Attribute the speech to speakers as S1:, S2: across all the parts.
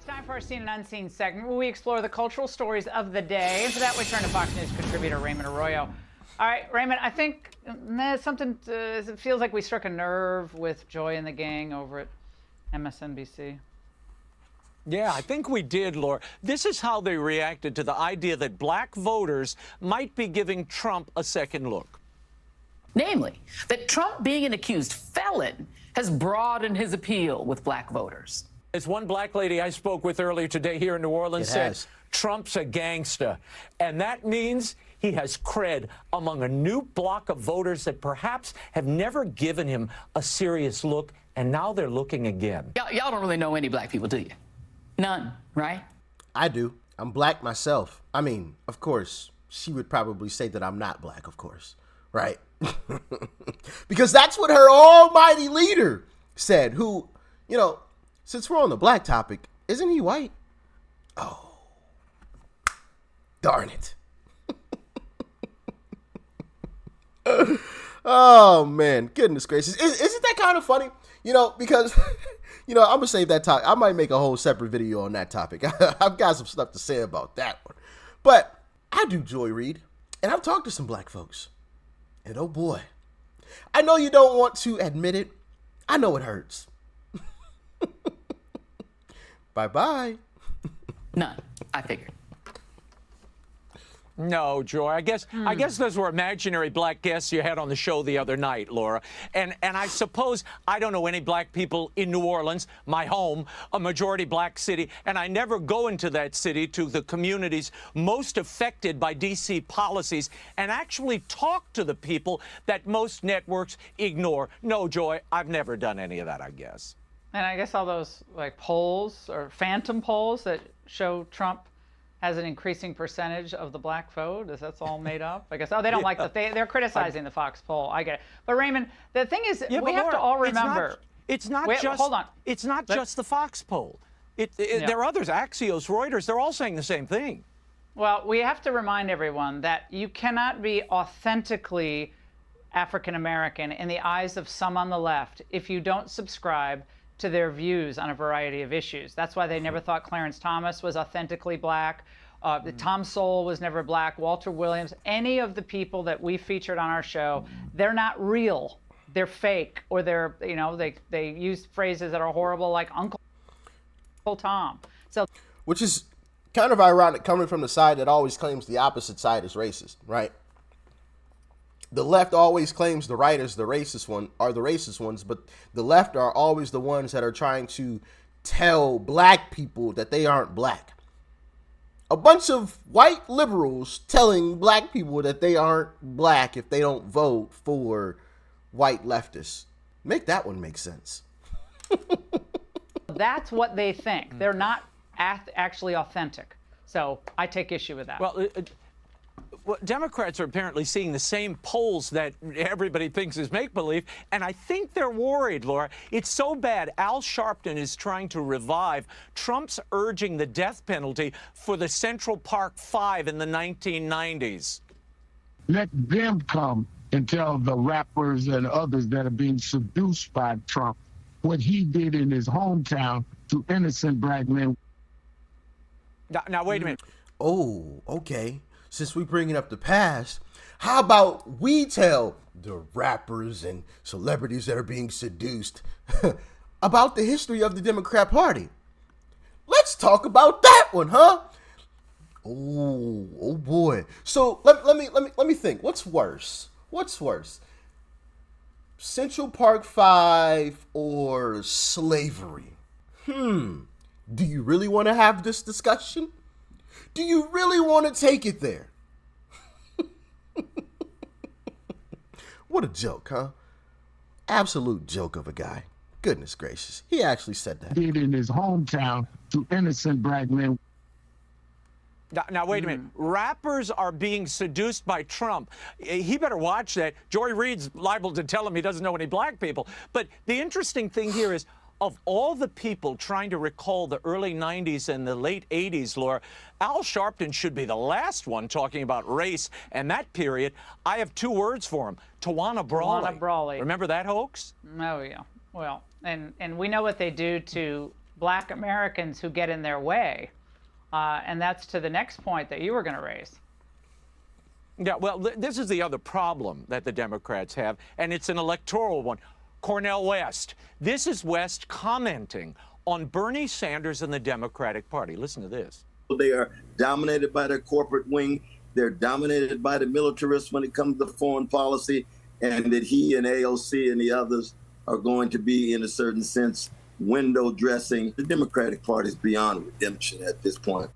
S1: Time for our Seen and Unseen segment, where we explore the cultural stories of the day. And for that, we turn to Fox News contributor Raymond Arroyo. All right, Raymond, I think it feels like we struck a nerve with Joy and the gang over at MSNBC.
S2: Yeah, I think we did, Laura. This is how they reacted to the idea that black voters might be giving Trump a second look.
S3: Namely, that Trump being an accused felon has broadened his appeal with black voters.
S2: As one black lady I spoke with earlier today here in New Orleans said, Trump's a gangster. And that means he has cred among a new block of voters that perhaps have never given him a serious look, and now they're looking again.
S3: Y'all don't really know any black people, do you? None, right?
S4: I do. I'm black myself. I mean, of course, she would probably say that I'm not black, of course, right? Because that's what her almighty leader said, who, you know, since we're on the black topic, isn't he white? Oh, darn it. Oh, man. Goodness gracious. Isn't that kind of funny? You know, because, you know, I'm going to save that topic. I might make a whole separate video on that topic. I've got some stuff to say about that one. But I do Joy Reid, and I've talked to some black folks. And oh, boy. I know you don't want to admit it. I know it hurts. Bye-bye.
S3: None, I figured.
S2: No, Joy. I guess those were imaginary black guests you had on the show the other night, Laura. And I suppose I don't know any black people in New Orleans, my home, a majority black city, and I never go into that city to the communities most affected by D.C. policies and actually talk to the people that most networks ignore. No, Joy, I've never done any of that, I guess.
S1: And I guess all those like polls or phantom polls that show Trump has an increasing percentage of the black vote, is that's all made up? I guess, they don't like that. They're criticizing the Fox poll. I get it. But Raymond, the thing is, we have to all remember.
S2: It's not just the Fox poll. There are others, Axios, Reuters, they're all saying the same thing.
S1: Well, we have to remind everyone that you cannot be authentically African American in the eyes of some on the left if you don't subscribe to their views on a variety of issues. That's why they never thought Clarence Thomas was authentically black. Tom Sowell was never black. Walter Williams, any of the people that we featured on our show, they're not real. They're fake, or they're, you know, they use phrases that are horrible, like Uncle Tom. So,
S4: which is kind of ironic coming from the side that always claims the opposite side is racist, right? The left always claims the right is the racist ones, but the left are always the ones that are trying to tell black people that they aren't black. A bunch of white liberals telling black people that they aren't black if they don't vote for white leftists. Make that one make sense.
S1: That's what they think. They're not actually authentic. So I take issue with that.
S2: Well, Democrats are apparently seeing the same polls that everybody thinks is make-believe, and I think they're worried, Laura. It's so bad. Al Sharpton is trying to revive Trump's urging the death penalty for the Central Park Five in the 1990s.
S5: Let them come and tell the rappers and others that are being seduced by Trump what he did in his hometown to innocent black men.
S2: Now wait a minute.
S4: Oh, okay. Since we're bringing up the past, how about we tell the rappers and celebrities that are being seduced about the history of the Democrat Party? Let's talk about that one, huh? Oh boy. So let me think. What's worse? Central Park Five or slavery? Do you really want to have this discussion? Do you really want to take it there? What a joke, huh? Absolute joke of a guy. Goodness gracious. He actually said that.
S5: Did in his hometown to innocent black men.
S2: Now, wait a minute. Rappers are being seduced by Trump. He better watch that. Joy Reid's liable to tell him he doesn't know any black people. But the interesting thing here is, of all the people trying to recall the early 90s and the late 80s, Laura, Al Sharpton should be the last one talking about race and that period. I have two words for him. Tawana Brawley.
S1: Tawana Brawley.
S2: Remember that hoax?
S1: Oh, yeah. Well, and we know what they do to Black Americans who get in their way. And that's to the next point that you were going to raise.
S2: Yeah, well, this is the other problem that the Democrats have, and it's an electoral one. Cornel West. This is West commenting on Bernie Sanders and the Democratic Party. Listen to this.
S6: They are dominated by their corporate wing. They're dominated by the militarists when it comes to foreign policy, and that he and AOC and the others are going to be, in a certain sense, window dressing. The Democratic Party is beyond redemption at this point.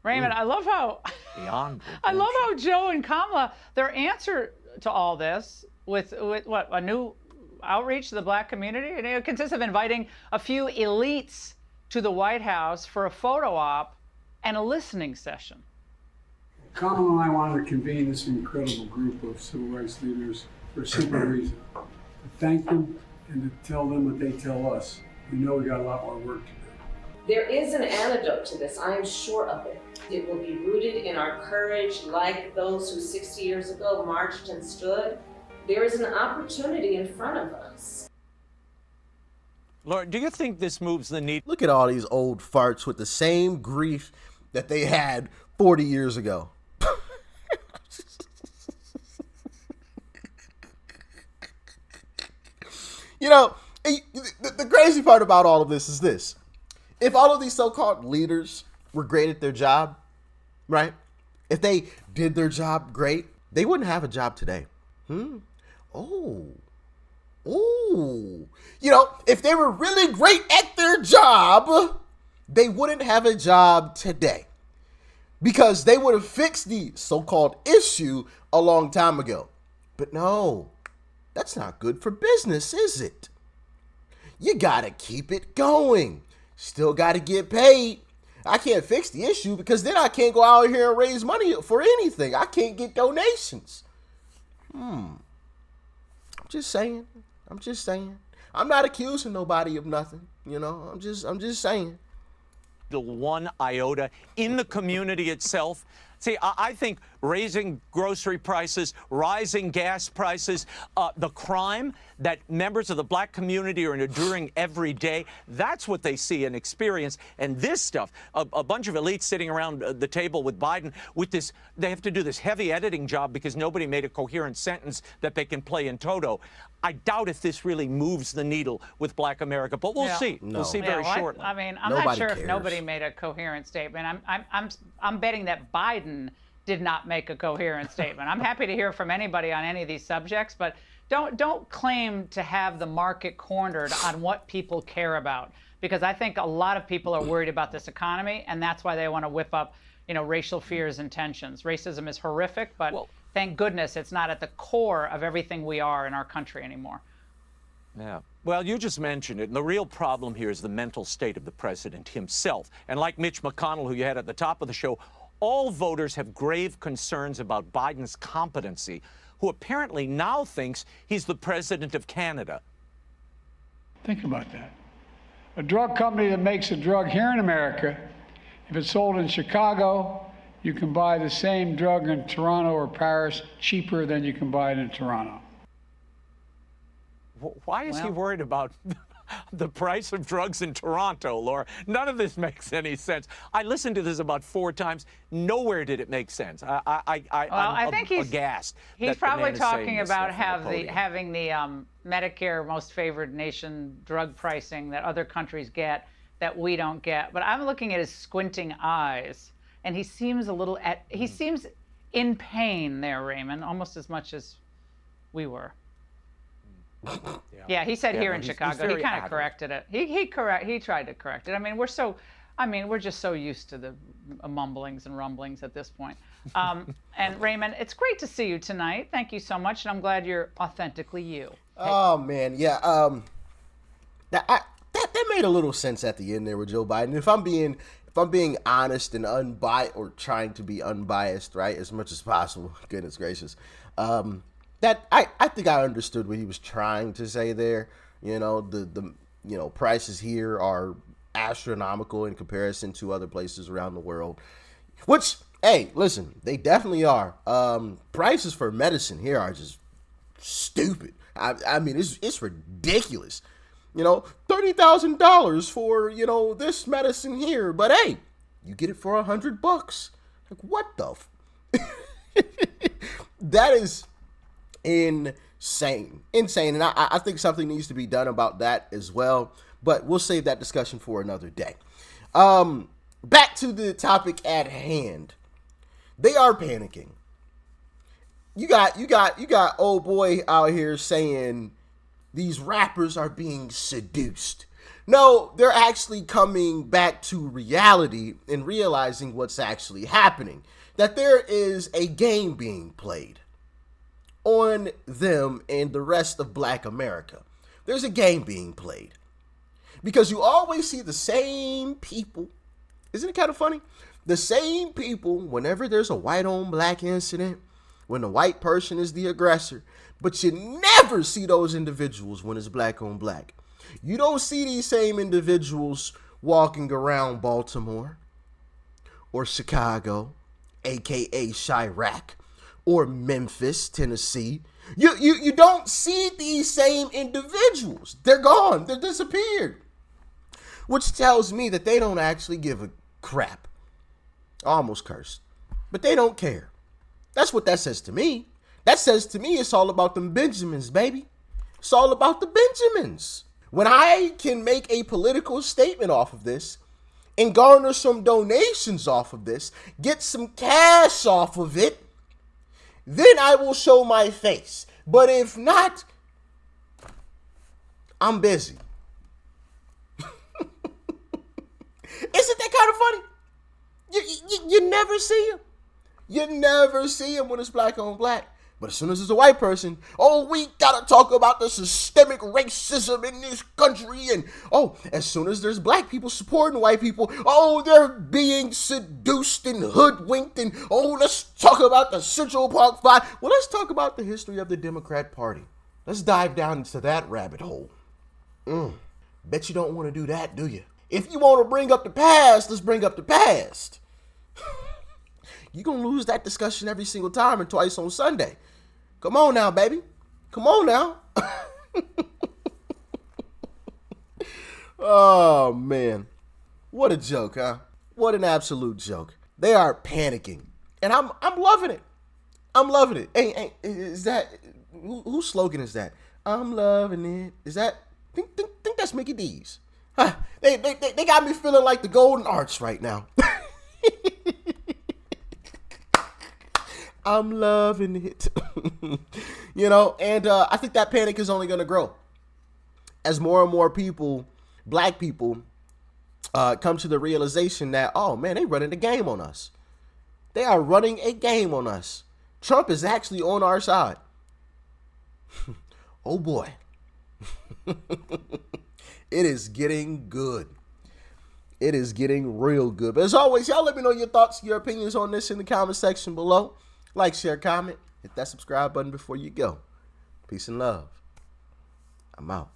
S1: Raymond, I love how I love how Joe and Kamala, their answer to all this with what, a new outreach to the Black community, and it consists of inviting a few elites to the White House for a photo op and a listening session.
S7: Kamala and I wanted to convene this incredible group of civil rights leaders for a simple reason: to thank them and to tell them what they tell us. We know we got a lot more work to do.
S8: There is an antidote to this, I am sure of it. It will be rooted in our courage, like those who 60 years ago marched and stood. There is an opportunity in front of us.
S2: Laura, do you think this moves the needle?
S4: Look at all these old farts with the same grief that they had 40 years ago. You know, the crazy part about all of this is this. If all of these so-called leaders were great at their job, right? If they did their job great, they wouldn't have a job today. Oh. You know, if they were really great at their job, they wouldn't have a job today, because they would have fixed the so-called issue a long time ago. But no, that's not good for business, is it? You gotta keep it going. Still gotta get paid. I can't fix the issue because then I can't go out here and raise money for anything. I can't get donations. I'm just saying. I'm not accusing nobody of nothing. You know, I'm just saying.
S2: The one iota in the community itself. See, I think raising grocery prices, rising gas prices, the crime that members of the Black community are enduring every day, that's what they see and experience. And this stuff, a bunch of elites sitting around the table with Biden with this, they have to do this heavy editing job because nobody made a coherent sentence that they can play in toto. I doubt if this really moves the needle with Black America, but we'll see.
S4: No.
S2: We'll see very shortly.
S1: I mean, I'm
S4: Nobody
S1: not sure
S4: cares.
S1: if nobody made a coherent statement. I'm betting that Biden did not make a coherent statement. I'm happy to hear from anybody on any of these subjects, but don't claim to have the market cornered on what people care about, because I think a lot of people are worried about this economy, and that's why they want to whip up, racial fears and tensions. Racism is horrific, but thank goodness it's not at the core of everything we are in our country anymore.
S2: Yeah. Well, you just mentioned it. And the real problem here is the mental state of the president himself. And like Mitch McConnell, who you had at the top of the show, all voters have grave concerns about Biden's competency, who apparently now thinks he's the president of Canada.
S7: Think about that. A drug company that makes a drug here in America, if it's sold in Chicago, you can buy the same drug in Toronto or Paris cheaper than you can buy it in Toronto.
S2: Why is he worried about the price of drugs in Toronto, Laura? None of this makes any sense. I listened to this about 4 times. Nowhere did it make sense.
S1: I think he's
S2: aghast.
S1: He's probably talking about having the Medicare most favored nation drug pricing that other countries get that we don't get. But I'm looking at his squinting eyes, and he seems he seems in pain there, Raymond, almost as much as we were. Yeah, he said here in Chicago. He kind of corrected it. He tried to correct it. I mean, we're just so used to the mumblings and rumblings at this point. And Raymond, it's great to see you tonight. Thank you so much, and I'm glad you're authentically you.
S4: Oh man, yeah. That made a little sense at the end there with Joe Biden. If I'm being honest and unbiased, or trying to be unbiased, right, as much as possible. Goodness gracious. That I think I understood what he was trying to say there. The prices here are astronomical in comparison to other places around the world. Which, hey, listen, they definitely are. Prices for medicine here are just stupid. I mean, it's ridiculous. $30 $30,000 for, this medicine here, but hey, you get it for $100. Like, what the that is insane. And I think something needs to be done about that as well, but we'll save that discussion for another day. Back to the topic at hand. They are panicking. You got old boy out here saying these rappers are being seduced. No, they're actually coming back to reality and realizing what's actually happening. That there is a game being played on them and the rest of Black America. There's a game being played. Because you always see the same people. Isn't it kind of funny? The same people whenever there's a white on black incident, when the white person is the aggressor, but you never see those individuals when it's black on black. You don't see these same individuals walking around Baltimore or Chicago, aka Chirac, or Memphis, Tennessee. You don't see these same individuals. They're gone. They're disappeared. Which tells me that they don't actually give a crap. I almost cursed. But they don't care. That's what that says to me. That says to me it's all about them Benjamins, baby. It's all about the Benjamins. When I can make a political statement off of this and garner some donations off of this, get some cash off of it, then I will show my face. But if not, I'm busy. Isn't that kind of funny? You never see him. You never see him when it's black on black. But as soon as it's a white person, oh, we gotta talk about the systemic racism in this country. And oh, as soon as there's black people supporting white people, oh, they're being seduced and hoodwinked. And oh, let's talk about the Central Park Five. Well, let's talk about the history of the Democrat Party. Let's dive down into that rabbit hole. Bet you don't want to do that, do you? If you want to bring up the past, let's bring up the past. You're going to lose that discussion every single time and twice on Sunday. Come on now, baby. Come on now. Oh, man. What a joke, huh? What an absolute joke. They are panicking. And I'm loving it. I'm loving it. Hey, is that, whose slogan is that? I'm loving it. Is that, think that's Mickey D's. Huh, they got me feeling like the Golden Arch right now. I'm loving it. And I think that panic is only going to grow as more and more people, black people, come to the realization that, oh man, they running a game on us. They are running a game on us. Trump is actually on our side. Oh boy. It is getting good. It is getting real good. But as always, y'all let me know your thoughts, your opinions on this in the comment section below. Like, share, comment. Hit that subscribe button before you go. Peace and love. I'm out.